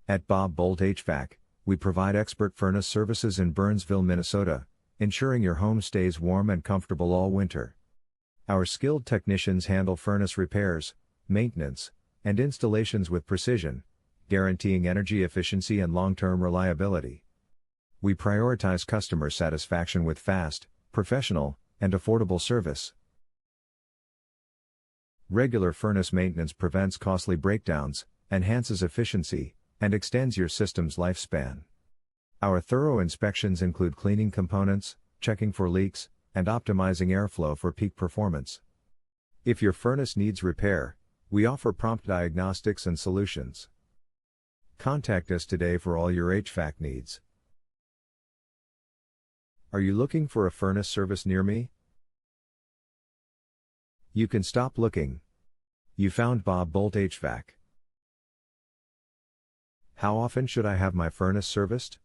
At Boldt HVAC, we provide expert furnace services in Burnsville, Minnesota, ensuring your home stays warm and comfortable all winter. Our skilled technicians handle furnace repairs, maintenance, and installations with precision, guaranteeing energy efficiency and long-term reliability. We prioritize customer satisfaction with fast, professional, and affordable service. Regular furnace maintenance prevents costly breakdowns, enhances efficiency, and extends your system's lifespan. Our thorough inspections include cleaning components, checking for leaks, and optimizing airflow for peak performance. If your furnace needs repair, we offer prompt diagnostics and solutions. Contact us today for all your HVAC needs. Are you looking for a furnace service near me? You can stop looking. You found Boldt HVAC. How often should I have my furnace serviced?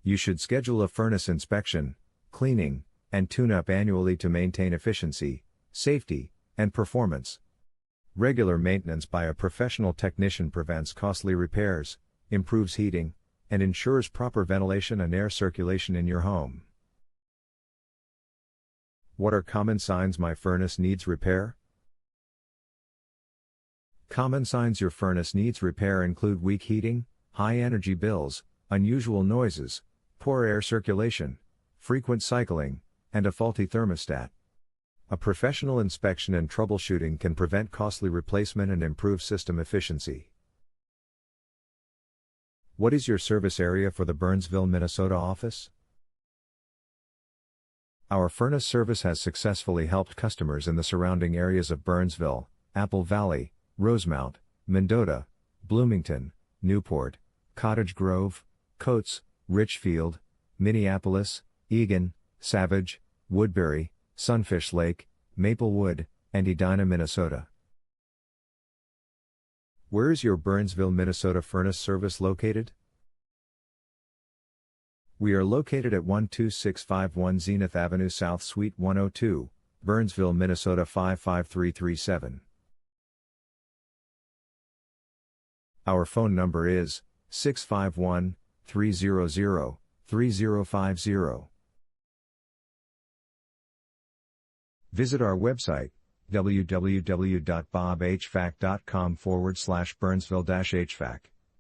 You should schedule a furnace inspection, cleaning, and tune-up annually to maintain efficiency, safety, and performance. Regular maintenance by a professional technician prevents costly repairs, improves heating, and ensures proper ventilation and air circulation in your home. What are common signs my furnace needs repair? Common signs your furnace needs repair include weak heating, high energy bills, unusual noises, poor air circulation, frequent cycling, and a faulty thermostat. A professional inspection and troubleshooting can prevent costly replacement and improve system efficiency. What is your service area for the Burnsville, Minnesota office? Our furnace service has successfully helped customers in the surrounding areas of Burnsville, Apple Valley, Rosemount, Mendota, Bloomington, Newport, Cottage Grove, Coates, Richfield, Minneapolis, Eagan, Savage, Woodbury, Sunfish Lake, Maplewood, and Edina, Minnesota. Where is your Burnsville, Minnesota furnace service located? We are located at 12651 Zenith Avenue South Suite 102, Burnsville, Minnesota 55337. Our phone number is 651-300-3050. Visit our website, www.bobhvac.com/Burnsville-HVAC.